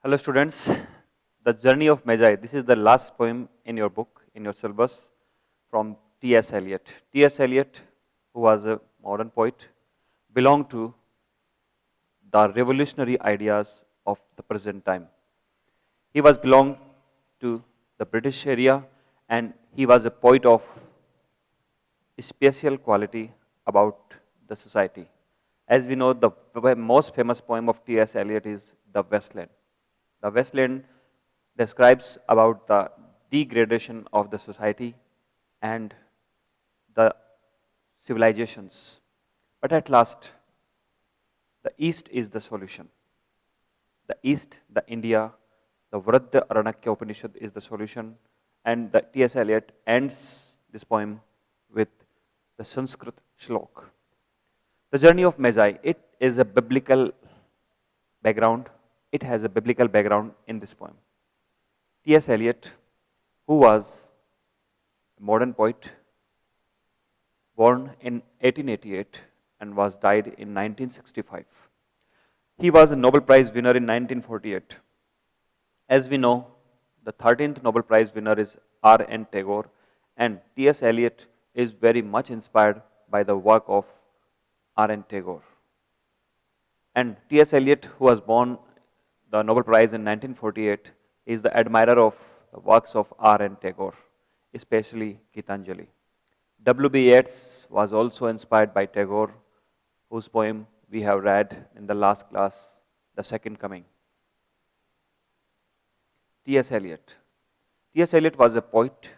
Hello students, The Journey of Magi. This is the last poem in your book, in your syllabus from TS Eliot. TS Eliot, who was a modern poet, belonged to the revolutionary ideas of the present time. He was belonged to the British area and he was a poet of special quality about the society. As we know, the most famous poem of T.S. Eliot is The Westland. The Westland describes about the degradation of the society and the civilizations. But at last, the East is the solution. The East, the India, the Vruddha Aranakya Upanishad is the solution. And the T.S. Eliot ends this poem with the Sanskrit shlok. The journey of Magi, it is a biblical background. It has a biblical background in this poem. T.S. Eliot, who was a modern poet, born in 1888 and was died in 1965. He was a Nobel Prize winner in 1948. As we know, the 13th Nobel Prize winner is R.N. Tagore, and T.S. Eliot is very much inspired by the work of R.N. Tagore. And T.S. Eliot, who was born the Nobel Prize in 1948, is the admirer of the works of R.N. Tagore, especially Gitanjali. W.B. Yeats was also inspired by Tagore, whose poem we have read in the last class, The Second Coming. T.S. Eliot. T.S. Eliot was a poet,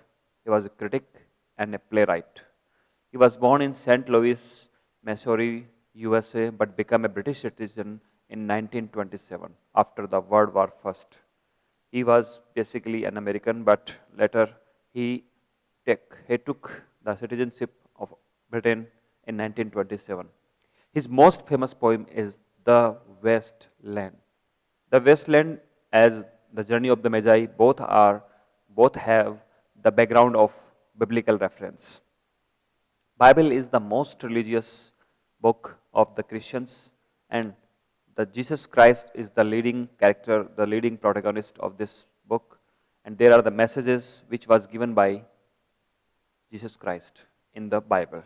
he was a critic, and a playwright. He was born in St. Louis, Missouri, USA, but became a British citizen in 1927 after the World War I. He was basically an American, but later he took the citizenship of Britain in 1927. His most famous poem is The Westland. The Westland, as the journey of the Magi, both have the background of biblical reference. Bible is the most religious book of the Christians, and the Jesus Christ is the leading character, the leading protagonist of this book, and there are the messages which was given by Jesus Christ in the Bible.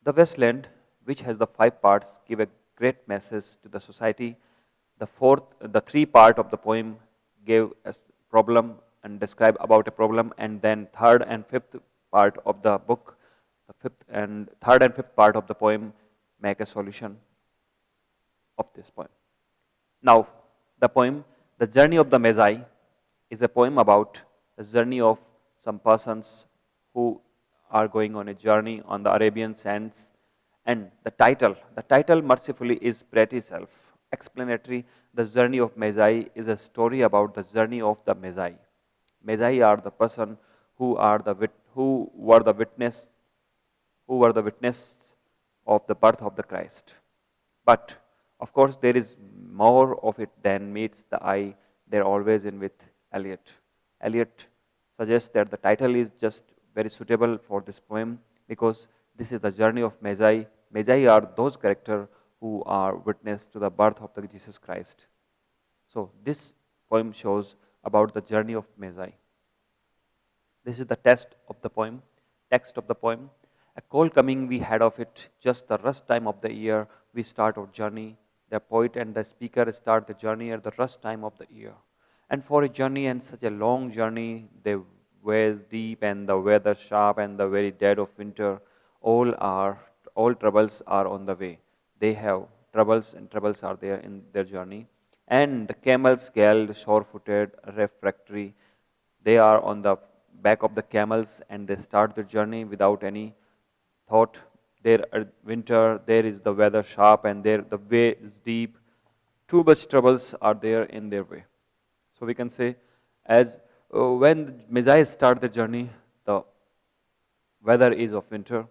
The Westland, which has the 5 parts, give a great message to the society. The 3 part of the poem gave a problem and describe about a problem, and then 3rd and 5th part of the book, the 3rd and 5th part of the poem make a solution of this poem. Now, the poem, The Journey of the Magi, is a poem about the journey of some persons who are going on a journey on the Arabian sands. And the title mercifully is pretty self-explanatory. The Journey of Magi is a story about the journey of the Magi. Magi are the person who were the witness of the birth of the Christ. But of course, there is more of it than meets the eye. They're always in with Eliot. Eliot suggests that the title is just very suitable for this poem because this is the journey of Magi. Magi are those characters who are witness to the birth of the Jesus Christ. So this poem shows about the journey of Magi. This is the text of the poem. A cold coming we had of it, just the rush time of the year, we start our journey. The poet and the speaker start the journey at the rush time of the year. And for a journey and such a long journey, the waves deep and the weather sharp and the very dead of winter, all troubles are on the way. They have troubles and troubles are there in their journey. And the camels galled, sure-footed, refractory, they are on the back of the camels and they start the journey without any thought. There is winter, there is the weather sharp, and there the way is deep. Too much troubles are there in their way. So we can say, as when the Magi start the journey, the weather is of winter.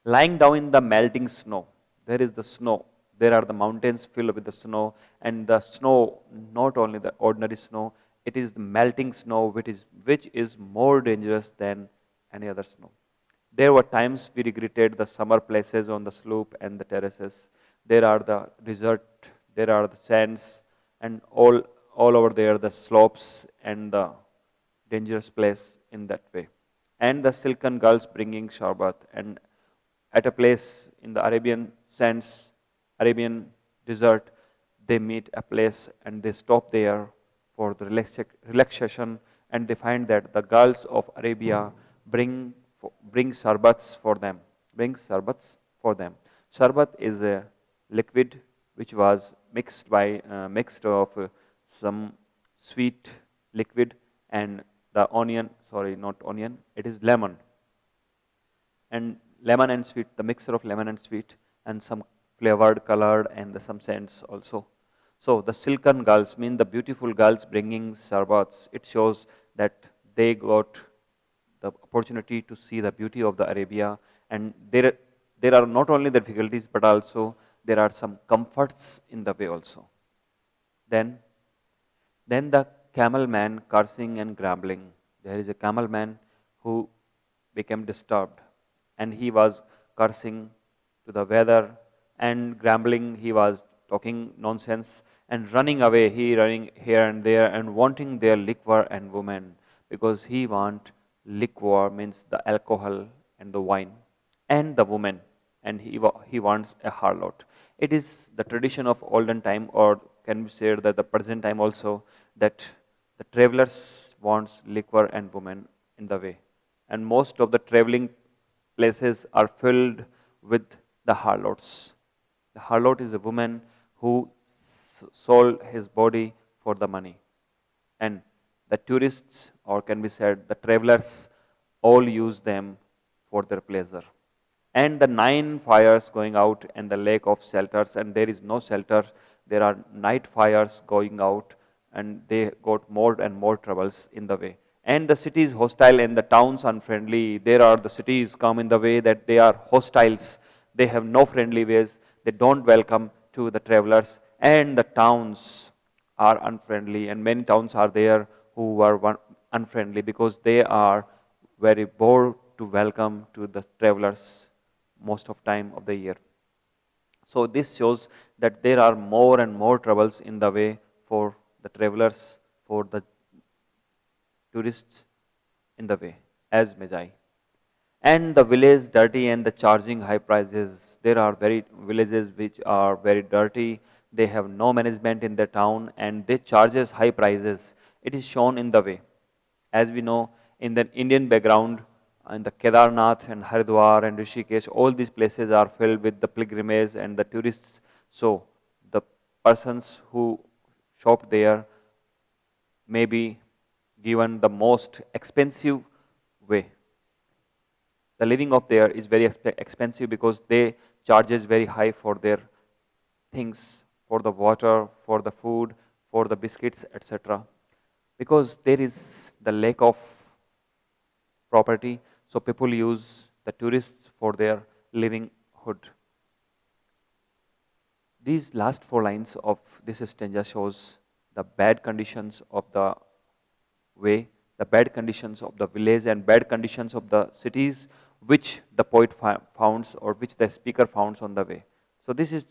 Lying down in the melting snow, there is the snow. There are the mountains filled with the snow, and the snow, not only the ordinary snow, it is the melting snow, which is more dangerous than any other snow. There were times we regretted the summer places on the slope and the terraces. There are the desert, there are the sands, and all all over there, the slopes and the dangerous place in that way. And the silken girls bringing sharbat, and at a place in the Arabian sands, Arabian desert, they meet a place and they stop there for the relaxation, and they find that the girls of Arabia bring sharbats for them. Bring sharbats for them. Sharbat is a liquid which was mixed of some sweet liquid and the onion, sorry, not onion, it is lemon. And lemon and sweet, the mixture of lemon and sweet, and some flavored, colored, and some scents also. So the silken girls mean the beautiful girls bringing sharbats. It shows that they got the opportunity to see the beauty of the Arabia, and there are not only the difficulties but also there are some comforts in the way also. Then the camel man cursing and grumbling. There is a camel man who became disturbed, and he was cursing to the weather and grumbling. He was talking nonsense and running away. He running here and there and wanting their liquor and women, because he want liquor means the alcohol and the wine and the woman, and he wants a harlot. It is the tradition of olden time, or can be said that the present time also, that the travelers wants liquor and women in the way, and most of the traveling places are filled with the harlots. The harlot is a woman who sold his body for the money, and the tourists, or can be said the travelers, all use them for their pleasure. And the 9 fires going out and the lake of shelters, and there is no shelter. There are night fires going out, and they got more and more troubles in the way. And the city is hostile and the towns unfriendly. There are the cities come in the way that they are hostiles. They have no friendly ways. They don't welcome to the travelers, and the towns are unfriendly, and many towns are there who are unfriendly because they are very bored to welcome to the travelers most of time of the year. So this shows that there are more and more troubles in the way for the travelers, for the tourists in the way as Magi. And the village dirty and the charging high prices. There are very villages which are very dirty. They have no management in the town and they charges high prices. It is shown in the way. As we know, in the Indian background, in the Kedarnath and Haridwar and Rishikesh, all these places are filled with the pilgrimage and the tourists. So the persons who shop there may be given the most expensive way. The living of there is very expensive because they charges very high for their things, for the water, for the food, for the biscuits, etc. Because there is the lack of property, so people use the tourists for their livelihood. These last 4 lines of this stanza shows the bad conditions of the way, the bad conditions of the village and bad conditions of the cities which the poet founds or which the speaker founds on the way. So these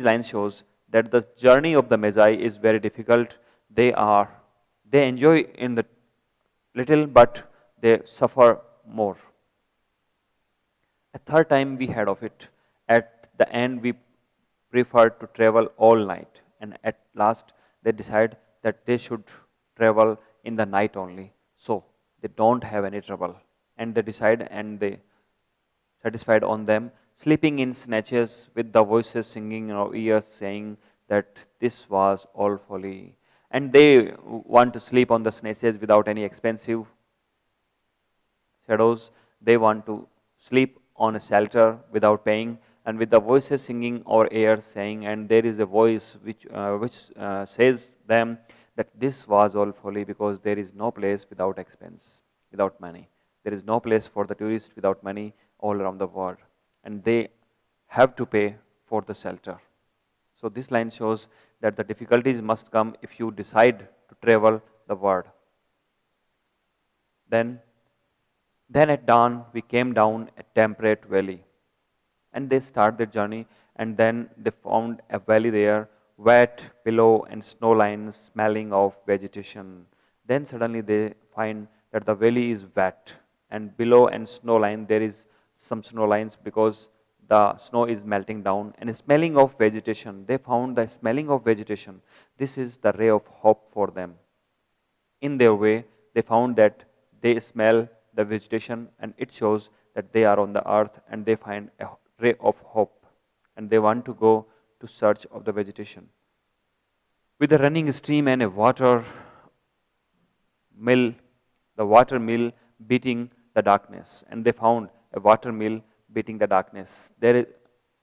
lines shows that the journey of the Magi is very difficult. They enjoy in the little, but they suffer more. A third time we had of it. At the end we preferred to travel all night, and at last they decide that they should travel in the night only, so they don't have any trouble, and they decide and they satisfied on them sleeping in snatches with the voices singing in our ears saying that this was all folly, and they want to sleep on the snatches without any expensive shadows. They want to sleep on a shelter without paying, and with the voices singing or air saying, and there is a voice which says them that this was all folly, because there is no place without expense, without money. There is no place for the tourist without money all around the world, and they have to pay for the shelter. So this line shows that the difficulties must come if you decide to travel the world. Then at dawn we came down a temperate valley, and they start their journey, and then they found a valley there wet below and snow lines smelling of vegetation. Then suddenly they find that the valley is wet, and below and snow line there is some snow lines because the snow is melting down, and smelling of vegetation. They found the smelling of vegetation. This is the ray of hope for them. In their way, they found that they smell the vegetation, and it shows that they are on the earth, and they find a ray of hope, and they want to go to search of the vegetation. With a running stream and a mill, the water mill beating the darkness, and they found a water mill beating the darkness.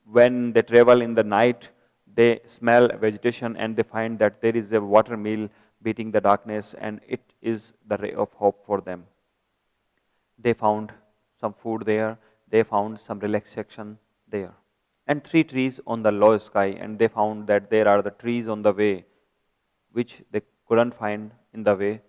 When they travel in the night, they smell vegetation and they find that there is a water mill beating the darkness, and it is the ray of hope for them. They found some food there, they found some relaxation there. And 3 trees on the low sky, and they found that there are the trees on the way which they couldn't find in the way.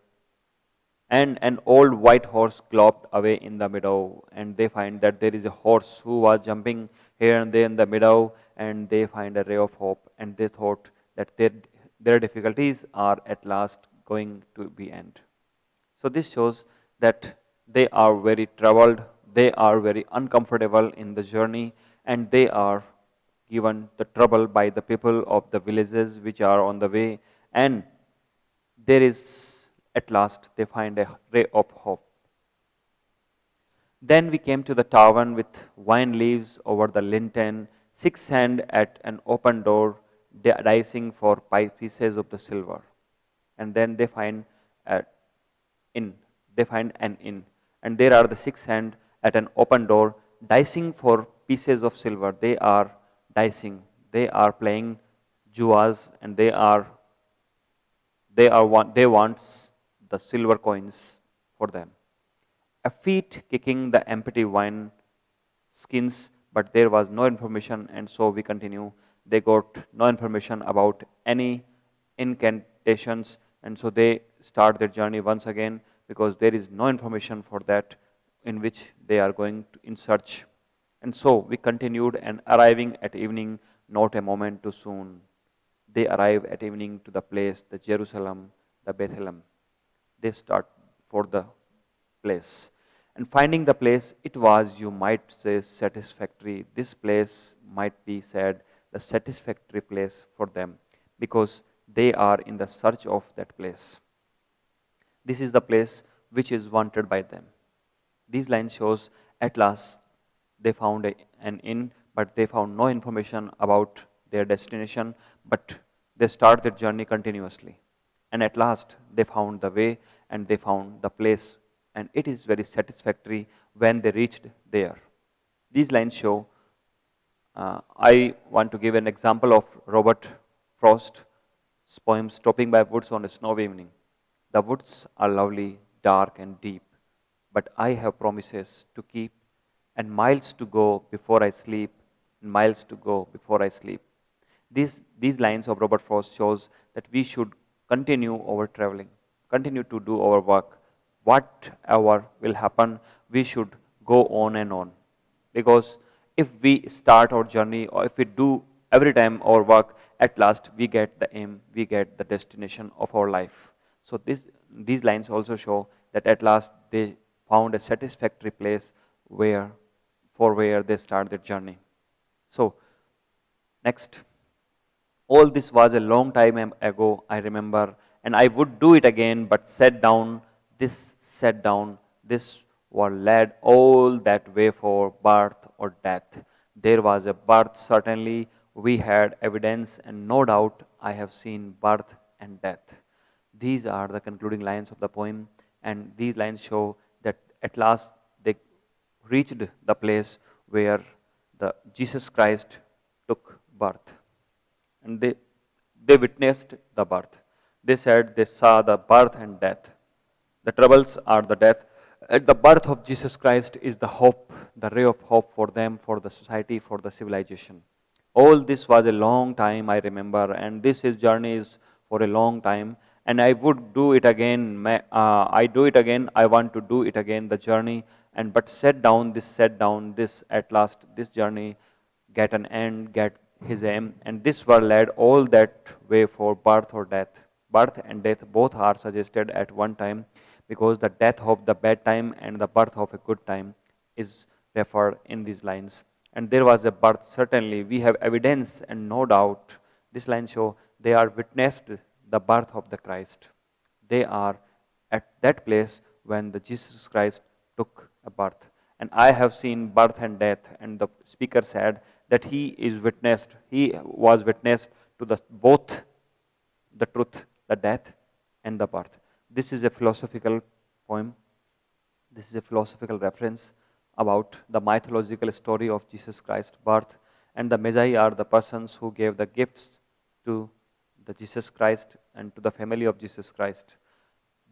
And an old white horse galloped away in the meadow, and they find that there is a horse who was jumping here and there in the meadow, and they find a ray of hope, and they thought that their difficulties are at last going to be end. So this shows that they are very troubled, they are very uncomfortable in the journey, and they are given the trouble by the people of the villages which are on the way, and there is at last they find a ray of hope. Then we came to the tavern with wine leaves over the lintel, 6 hands at an open door, dicing for pieces of the silver. And then they find an inn, and there are the 6 hands at an open door, dicing for pieces of silver. They are dicing, they are playing juas, and they want the silver coins for them. A feet kicking the empty wine skins, but there was no information, and so we continue. They got no information about any incantations, and so they start their journey once again because there is no information for that in which they are going in search. And so we continued, and arriving at evening, not a moment too soon. They arrive at evening to the place, the Jerusalem, the Bethlehem. They start for the place. And finding the place, it was, you might say, satisfactory. This place might be said the satisfactory place for them because they are in the search of that place. This is the place which is wanted by them. These lines shows at last they found an inn, but they found no information about their destination, but they start their journey continuously. And at last they found the way and they found the place, and it is very satisfactory when they reached there. These lines show, I want to give an example of Robert Frost's poem Stopping by Woods on a Snowy Evening. The woods are lovely, dark and deep, but I have promises to keep, and miles to go before I sleep, and miles to go before I sleep. These lines of Robert Frost shows that we should continue our traveling, continue to do our work. Whatever will happen, we should go on and on. Because if we start our journey, or if we do every time our work, at last we get the aim, we get the destination of our life. So these lines also show that at last they found a satisfactory place where they start their journey. So next. All this was a long time ago, I remember, and I would do it again, but sat down, this was led all that way for birth or death. There was a birth, certainly, we had evidence, and no doubt I have seen birth and death. These are the concluding lines of the poem, and these lines show that at last they reached the place where the Jesus Christ took birth. And they witnessed the birth. They said they saw the birth and death. The troubles are the death. At the birth of Jesus Christ is the hope, the ray of hope for them, for the society, for the civilization. All this was a long time, I remember, and this is journey is for a long time. And I would do it again. I do it again. I want to do it again. The journey, but set down. This at last, this journey get an end. his aim, and this were led all that way for birth or death. Birth and death both are suggested at one time, because the death of the bad time and the birth of a good time is referred in these lines. And there was a birth, certainly we have evidence and no doubt. This line show they are witnessed the birth of the Christ. They are at that place when the Jesus Christ took a birth. And I have seen birth and death, and the speaker said that he was witness to the both the truth, the death and the birth. This is a philosophical poem. This is a philosophical reference about the mythological story of Jesus Christ's birth. And the Magi are the persons who gave the gifts to the Jesus Christ and to the family of Jesus Christ.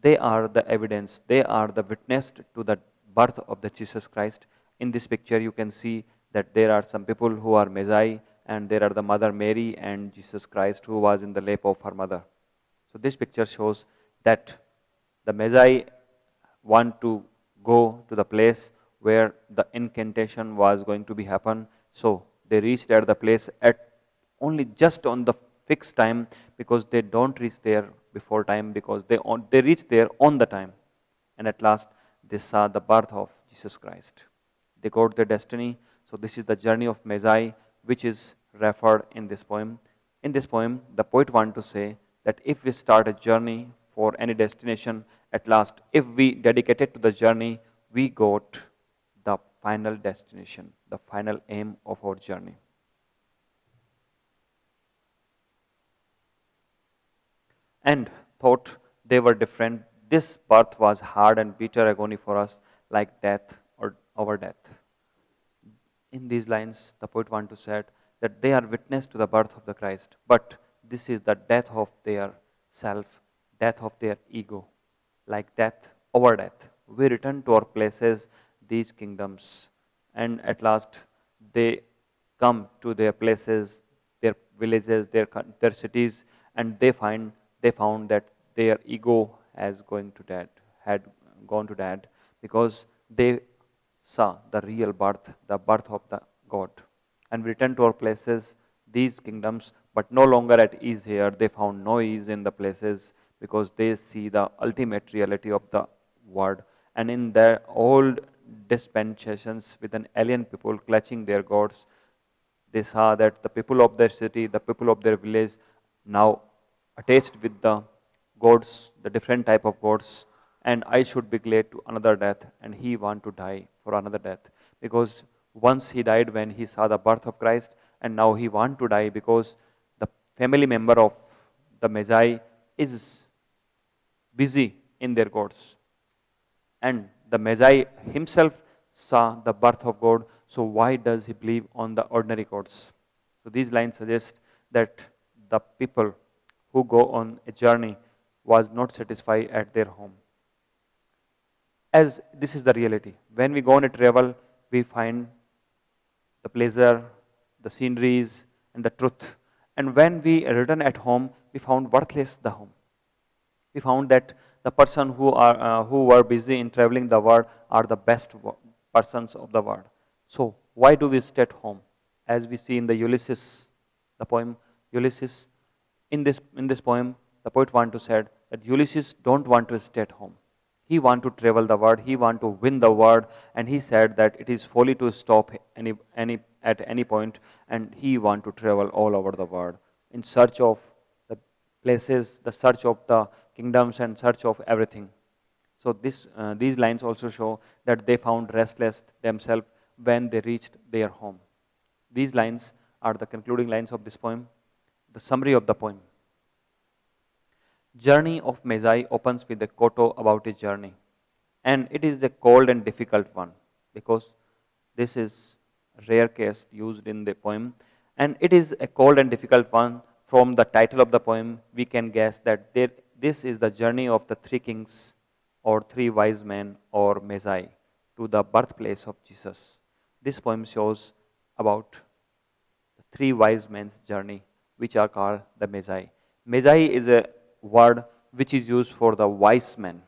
They are the evidence, they are the witness to the birth of the Jesus Christ. In this picture you can see that there are some people who are Magi, and there are the Mother Mary and Jesus Christ who was in the lap of her mother. So this picture shows that the Magi want to go to the place where the incantation was going to be happen. So they reached at the place at only just on the fixed time, because they don't reach there before time, because they reach there on the time. And at last they saw the birth of Jesus Christ. They got their destiny. So this is the journey of Magi, which is referred in this poem. In this poem, the poet wants to say that if we start a journey for any destination, at last, if we dedicate it to the journey, we got the final destination, the final aim of our journey. And thought they were different. This birth was hard and bitter agony for us, like death or our death. In these lines, the poet wants to say that they are witness to the birth of the Christ, but this is the death of their self, death of their ego. Like death, our death. We return to our places, these kingdoms, and at last they come to their places, their villages, their cities, and they found that their ego had gone to dead, because they saw the real birth, the birth of the God. And we return to our places, these kingdoms, but no longer at ease here. They found no ease in the places, because they see the ultimate reality of the word. And in their old dispensations with an alien people clutching their gods, they saw that the people of their city, the people of their village, now attached with the gods, the different type of gods, and I should be glad to another death, and he want to die for another death, because once he died when he saw the birth of Christ, and now he want to die because the family member of the Magi is busy in their gods. And the Magi himself saw the birth of God, so why does he believe on the ordinary gods? So these lines suggest that the people who go on a journey was not satisfied at their home. As this is the reality. When we go on a travel, we find the pleasure, the sceneries, and the truth. And when we return at home, we found worthless the home. We found that the person who were busy in traveling the world are the best persons of the world. So why do we stay at home? As we see in the Ulysses, the poem Ulysses, in this poem, the poet want to say that Ulysses don't want to stay at home. He want to travel the world. He want to win the world, and he said that it is folly to stop at any point, and he want to travel all over the world in search of the places, the search of the kingdoms, and search of everything. So these lines also show that they found restless themselves when they reached their home. These lines are the concluding lines of this poem, the summary of the poem. Journey of Magi opens with a quote about a journey, and it is a cold and difficult one, because this is a rare case used in the poem, and it is a cold and difficult one. From the title of the poem, we can guess that this is the journey of the three kings, or three wise men, or Magi, to the birthplace of Jesus. This poem shows about the three wise men's journey, which are called the Magi. Magi is a word which is used for the wise men,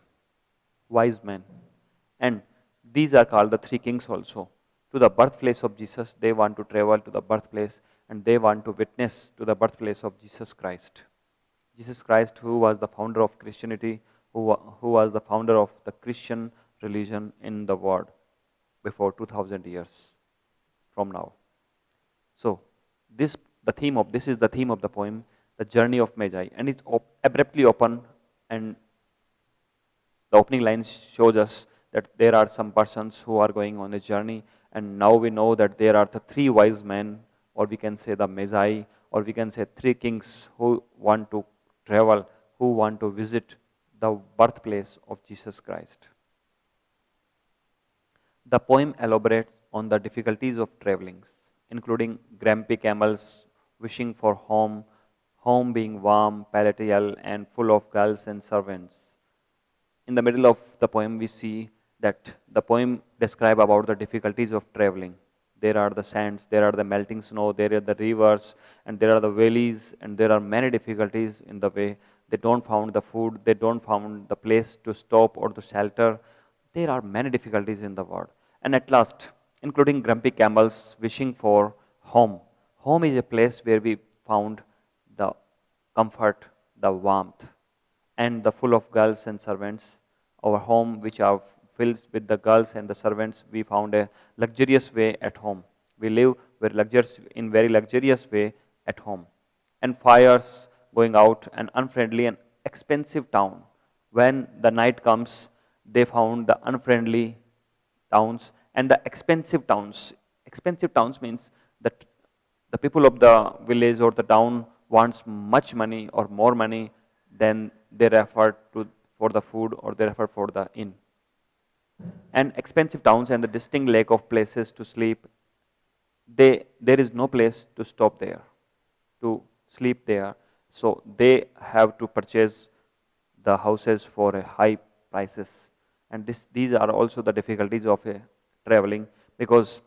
and these are called the three kings also. To the birthplace of Jesus, they want to travel to the birthplace, and they want to witness to the birthplace of Jesus Christ. Jesus Christ, who was the founder of Christianity, who was the founder of the Christian religion in the world before 2000 years from now. So this is the theme of the poem, the journey of Magi, and it's abruptly open, and the opening lines shows us that there are some persons who are going on a journey, and now we know that there are the three wise men, or we can say the Magi, or we can say three kings who want to travel, who want to visit the birthplace of Jesus Christ. The poem elaborates on the difficulties of traveling, including grumpy camels wishing for home, home being warm, palatable, and full of girls and servants. In the middle of the poem, we see that the poem describes about the difficulties of traveling. There are the sands, there are the melting snow, there are the rivers, and there are the valleys, and there are many difficulties in the way. They don't find the food, they don't find the place to stop or to shelter. There are many difficulties in the world. And at last, including grumpy camels wishing for home. Home is a place where we found the comfort, the warmth, and the full of girls and servants. Our home, which are filled with the girls and the servants, we found a luxurious way at home. We live in very luxurious way at home. And fires going out, an unfriendly and expensive town. When the night comes, they found the unfriendly towns and the expensive towns. Expensive towns means that the people of the village or the town wants much money or more money than they refer to for the food or they refer for the inn. And expensive towns and the distinct lack of places to sleep, there is no place to stop there, to sleep there. So they have to purchase the houses for a high prices. And these are also the difficulties of a traveling, because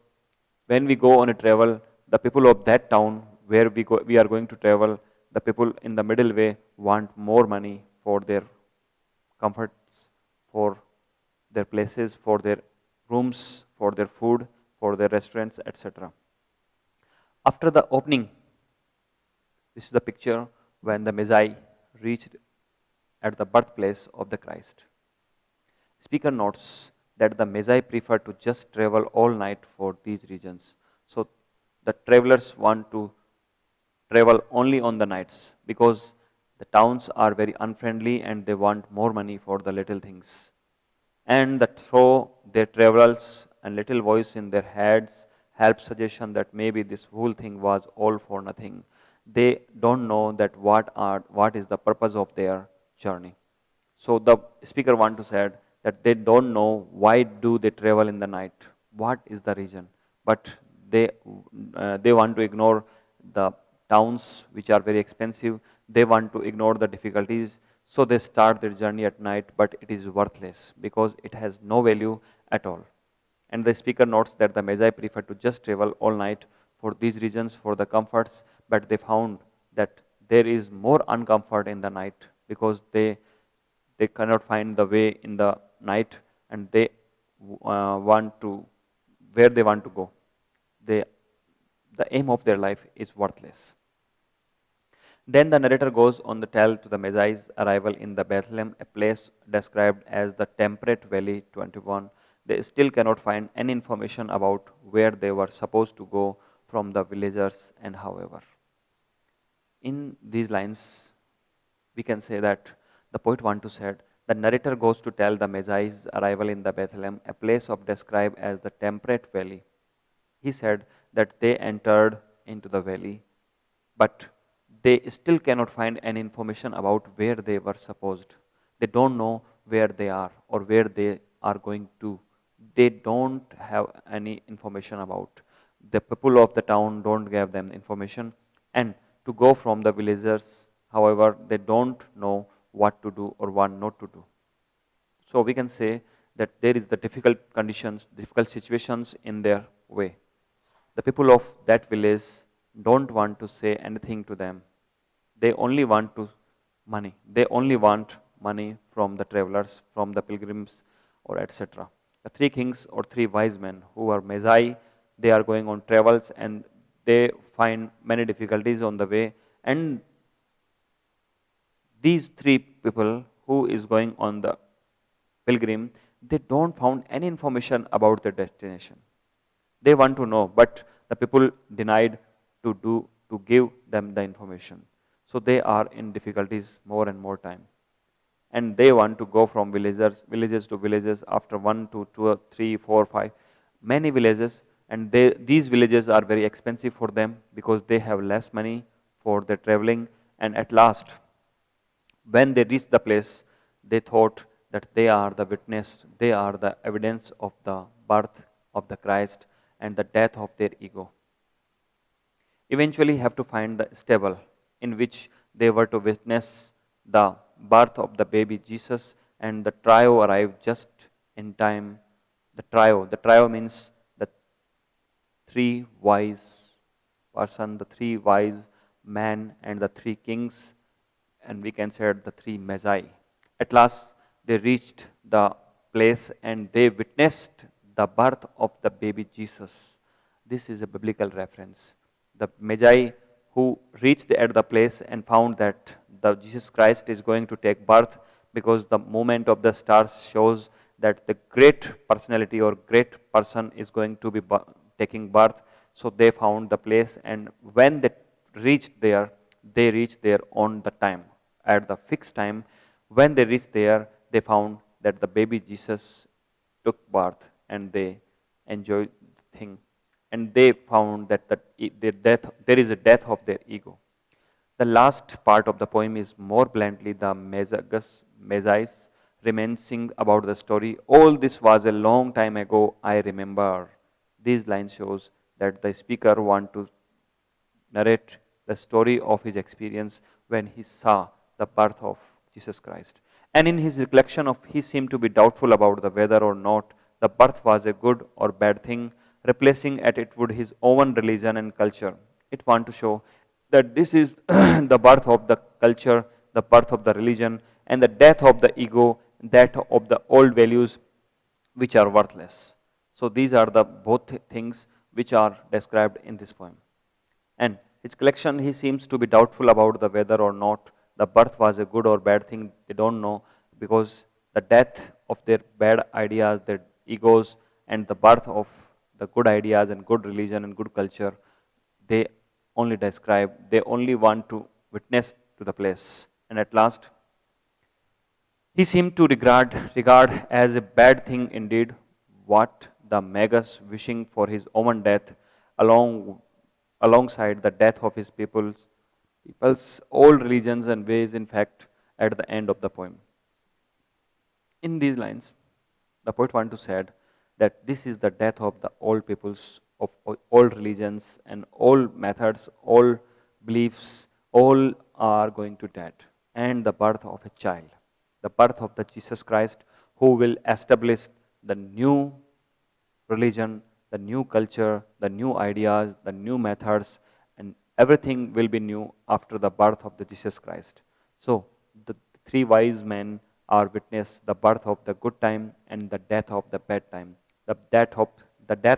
when we go on a travel, the people of that town where we are going to travel, the people in the middle way want more money for their comforts, for their places, for their rooms, for their food, for their restaurants, etc. After the opening, this is the picture when the Magi reached at the birthplace of the Christ. Speaker notes that the Magi prefer to just travel all night for these regions. So the travelers want to travel only on the nights because the towns are very unfriendly and they want more money for the little things. And that through their travels and little voice in their heads help suggestion that maybe this whole thing was all for nothing. They don't know that what is the purpose of their journey. So the speaker want to say that they don't know why do they travel in the night, what is the reason, but they want to ignore the towns which are very expensive, they want to ignore the difficulties, so they start their journey at night, but it is worthless because it has no value at all. And the speaker notes that the Magi prefer to just travel all night for these reasons, for the comforts, but they found that there is more uncomfort in the night because they cannot find the way in the night, and they want to, where they want to go. The aim of their life is worthless. Then the narrator goes on to tell to the Magi's arrival in the Bethlehem, a place described as the temperate valley 21. They still cannot find any information about where they were supposed to go from the villagers and however. In these lines, we can say that the poet want to say, the narrator goes to tell the Magi's arrival in the Bethlehem, a place of described as the temperate valley. He said that they entered into the valley, but they still cannot find any information about where they were supposed. They don't know where they are or where they are going to. They don't have any information about. The people of the town don't give them information, and to go from the villagers, however, they don't know what to do or what not to do. So we can say that there is the difficult conditions, difficult situations in their way. The people of that village don't want to say anything to them. They only want money. They only want money from the travelers, from the pilgrims, or etc. The three kings or three wise men who are Magi, they are going on travels and they find many difficulties on the way, and these three people who is going on the pilgrim, they don't found any information about their destination. They want to know, but the people denied to give them the information. So they are in difficulties more and more time. And they want to go from villages to villages after 1 to 2 or 3 4 5 many villages, and these villages are very expensive for them because they have less money for their traveling. And at last, when they reached the place, they thought that they are the witness, they are the evidence of the birth of the Christ and the death of their ego. Eventually have to find the stable in which they were to witness the birth of the baby Jesus, and the trio arrived just in time. The trio means the three wise person, the three wise men and the three kings, and we can say the three Magi. At last they reached the place and they witnessed the birth of the baby Jesus. This is a biblical reference. The Magi who reached at the place and found that the Jesus Christ is going to take birth, because the movement of the stars shows that the great personality or great person is going to be taking birth. So they found the place, and when they reached there on the time, at the fixed time. When they reached there, they found that the baby Jesus took birth, and they enjoyed the thing. And they found that there is a death of their ego. The last part of the poem is more bluntly the Magi reminiscing about the story. All this was a long time ago, I remember. These lines shows that the speaker want to narrate the story of his experience when he saw the birth of Jesus Christ. And in his recollection of, he seemed to be doubtful about the whether or not the birth was a good or bad thing, replacing at it would his own religion and culture. It want to show that this is the birth of the culture, the birth of the religion, and the death of the ego, that of the old values which are worthless. So these are the both things which are described in this poem. And his collection, he seems to be doubtful about the whether or not the birth was a good or bad thing. They don't know, because the death of their bad ideas, their egos, and the birth of the good ideas and good religion and good culture, they only describe, they only want to witness to the place. And at last, he seemed to regard as a bad thing indeed what the Magus wishing for his own death alongside the death of his people's old religions and ways, in fact, at the end of the poem. In these lines, the poet wants to say that this is the death of the old peoples, of old religions and old methods, all beliefs, all are going to dead, and the birth of a child, the birth of the Jesus Christ, who will establish the new religion, the new culture, the new ideas, the new methods, and everything will be new after the birth of the Jesus Christ. So the three wise men are witness the birth of the good time and the death of the bad time, the death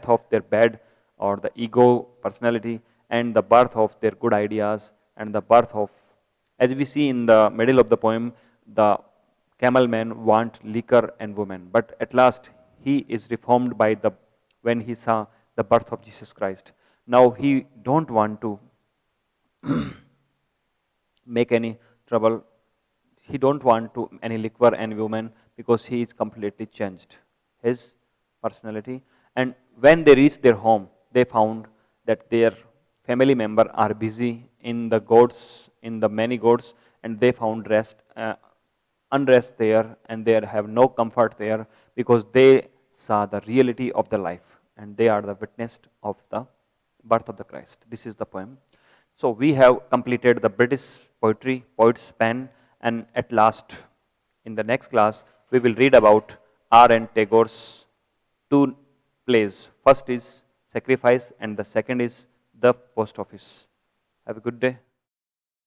of their bad or the ego personality, and the birth of their good ideas, and the birth of, as we see in the middle of the poem, the camel man want liquor and woman, but at last he is reformed by the when he saw the birth of Jesus Christ. Now he don't want to make any trouble. He don't want to any liquor and woman, because he is completely changed his personality. And when they reached their home, they found that their family member are busy in the goats, in the many goats, and they found unrest there, and they have no comfort there, because they saw the reality of the life, and they are the witness of the birth of the Christ. This is the poem. So we have completed the British poetry, poet's pen, and at last, in the next class, we will read about R.N. Tagore's two plays. First is Sacrifice, and the second is The Post Office. Have a good day.